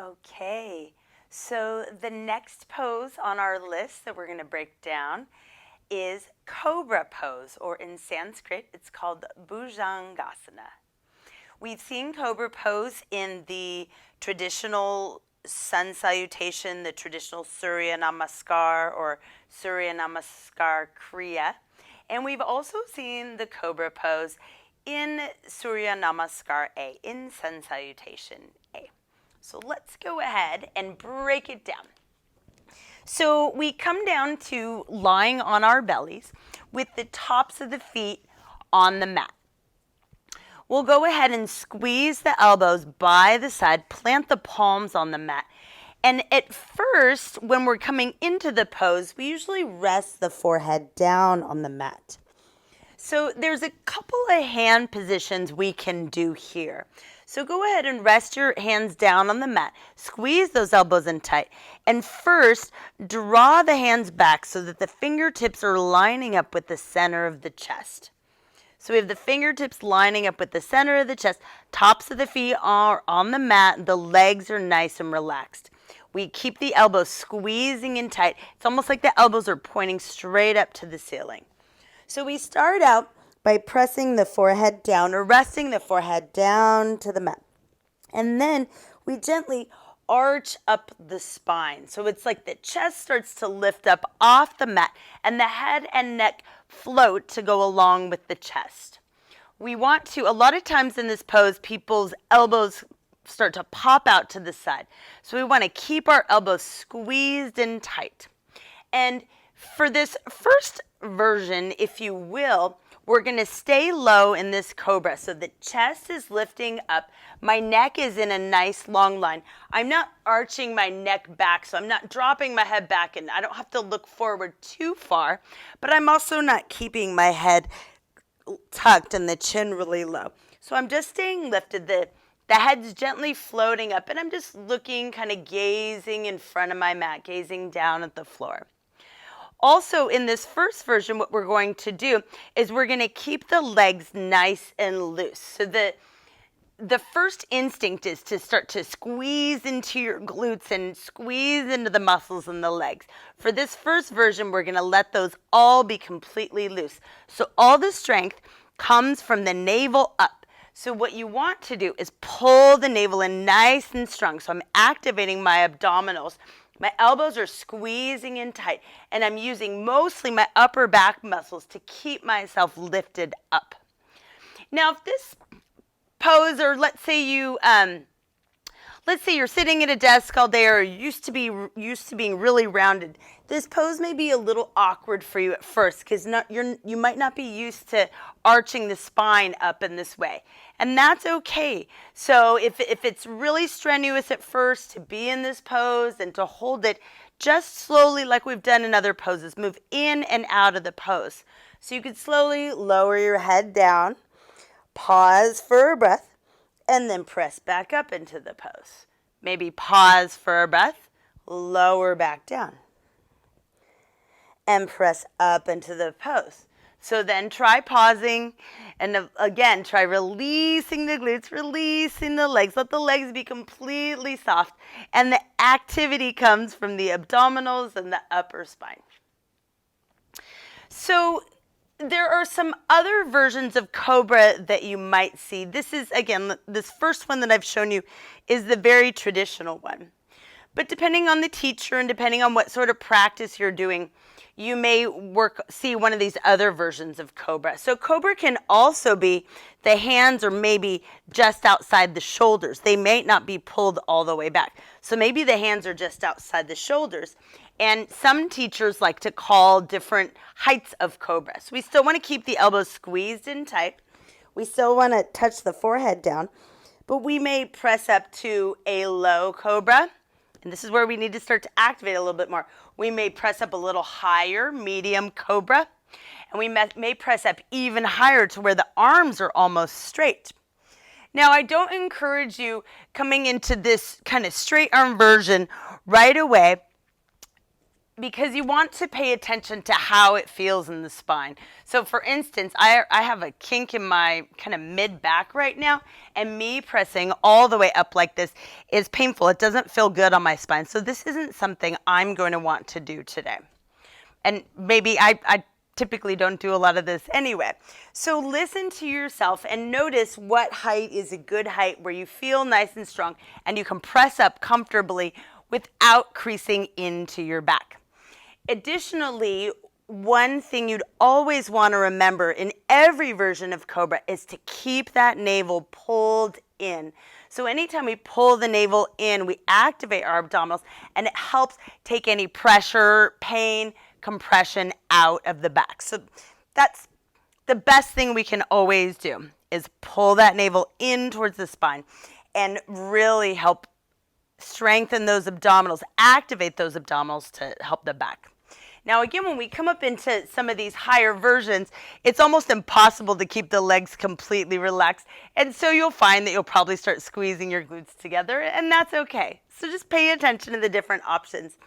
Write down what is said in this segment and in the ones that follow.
Okay, so the next pose on our list that we're going to break down is Cobra Pose, or in Sanskrit, it's called Bhujangasana. We've seen Cobra Pose in the traditional sun salutation, the traditional Surya Namaskar or Surya Namaskar Kriya. And we've also seen the Cobra Pose in Surya Namaskar A, in sun salutation A. So let's go ahead and break it down. So we come down to lying on our bellies with the tops of the feet on the mat. We'll go ahead and squeeze the elbows by the side, plant the palms on the mat. And at first, when we're coming into the pose, we usually rest the forehead down on the mat. So there's a couple of hand positions we can do here. So go ahead and rest your hands down on the mat. Squeeze those elbows in tight. And first, draw the hands back so that the fingertips are lining up with the center of the chest. So we have the fingertips lining up with the center of the chest. Tops of the feet are on the mat. The legs are nice and relaxed. We keep the elbows squeezing in tight. It's almost like the elbows are pointing straight up to the ceiling. So we start out by pressing the forehead down or resting the forehead down to the mat. And then we gently arch up the spine. So it's like the chest starts to lift up off the mat and the head and neck float to go along with the chest. We want to, a lot of times in this pose, people's elbows start to pop out to the side. So we want to keep our elbows squeezed in tight. And for this first version, if you will, we're going to stay low in this cobra. So the chest is lifting up. My neck is in a nice long line. I'm not arching my neck back, so I'm not dropping my head back, and I don't have to look forward too far, but I'm also not keeping my head tucked and the chin really low. So I'm just staying lifted. The head's gently floating up, and I'm just looking, kind of gazing in front of my mat, gazing down at the floor. Also, in this first version, what we're going to do is we're going to keep the legs nice and loose. So the first instinct is to start to squeeze into your glutes and squeeze into the muscles in the legs. For this first version, we're going to let those all be completely loose. So all the strength comes from the navel up. So what you want to do is pull the navel in nice and strong. So I'm activating my abdominals. My elbows are squeezing in tight, and I'm using mostly my upper back muscles to keep myself lifted up. Now, if this pose, or let's say you're sitting at a desk all day, or used to being really rounded, this pose may be a little awkward for you at first because you might not be used to arching the spine up in this way, and that's okay. So if it's really strenuous at first to be in this pose and to hold it, just slowly, like we've done in other poses, move in and out of the pose. So you could slowly lower your head down, pause for a breath, and then press back up into the pose. Maybe pause for a breath, lower back down, and press up into the pose. So then try pausing, and again, try releasing the glutes, releasing the legs. Let the legs be completely soft, and the activity comes from the abdominals and the upper spine. So there are some other versions of Cobra that you might see. This is, again, this first one that I've shown you is the very traditional one. But depending on the teacher and depending on what sort of practice you're doing, you may see one of these other versions of Cobra. So Cobra can also be the hands are maybe just outside the shoulders. They may not be pulled all the way back. So maybe the hands are just outside the shoulders. And some teachers like to call different heights of Cobra. So we still want to keep the elbows squeezed in tight. We still want to touch the forehead down. But we may press up to a low Cobra. And this is where we need to start to activate a little bit more. We may press up a little higher, medium Cobra. And we may press up even higher to where the arms are almost straight. Now, I don't encourage you coming into this kind of straight arm version right away. because you want to pay attention to how it feels in the spine. So for instance, I have a kink in my kind of mid back right now, and me pressing all the way up like this is painful. It doesn't feel good on my spine. So this isn't something I'm going to want to do today. And maybe I typically don't do a lot of this anyway. So listen to yourself and notice what height is a good height where you feel nice and strong and you can press up comfortably without creasing into your back. Additionally, one thing you'd always want to remember in every version of Cobra is to keep that navel pulled in. So anytime we pull the navel in, we activate our abdominals and it helps take any pressure, pain, compression out of the back. So that's the best thing we can always do, is pull that navel in towards the spine and really help strengthen those abdominals, activate those abdominals to help the back. Now again, when we come up into some of these higher versions, it's almost impossible to keep the legs completely relaxed. And so you'll find that you'll probably start squeezing your glutes together, and that's okay. So just pay attention to the different options.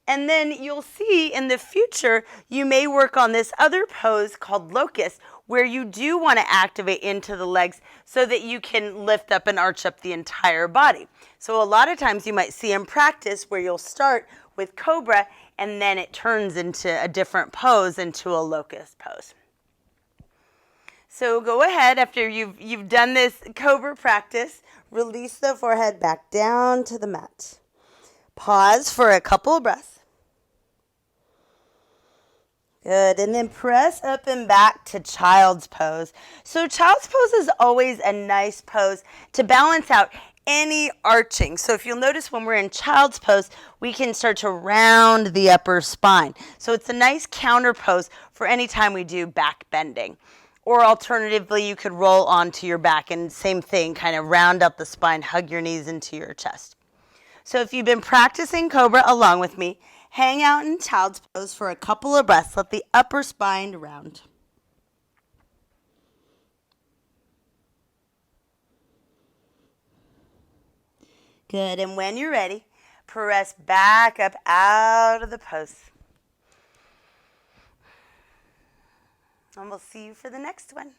And then you'll see in the future, you may work on this other pose called locust, where you do want to activate into the legs so that you can lift up and arch up the entire body. So a lot of times you might see in practice where you'll start with Cobra and then it turns into a different pose, into a locust pose. So go ahead, after you've done this Cobra practice, release the forehead back down to the mat. Pause for a couple of breaths. Good, and then press up and back to child's pose. So child's pose is always a nice pose to balance out any arching. So if you'll notice when we're in child's pose, we can start to round the upper spine. So it's a nice counter pose for any time we do back bending. Or alternatively, you could roll onto your back and same thing, kind of round up the spine, hug your knees into your chest. So if you've been practicing Cobra along with me, hang out in child's pose for a couple of breaths. Let the upper spine round. Good, and when you're ready, press back up out of the pose. And we'll see you for the next one.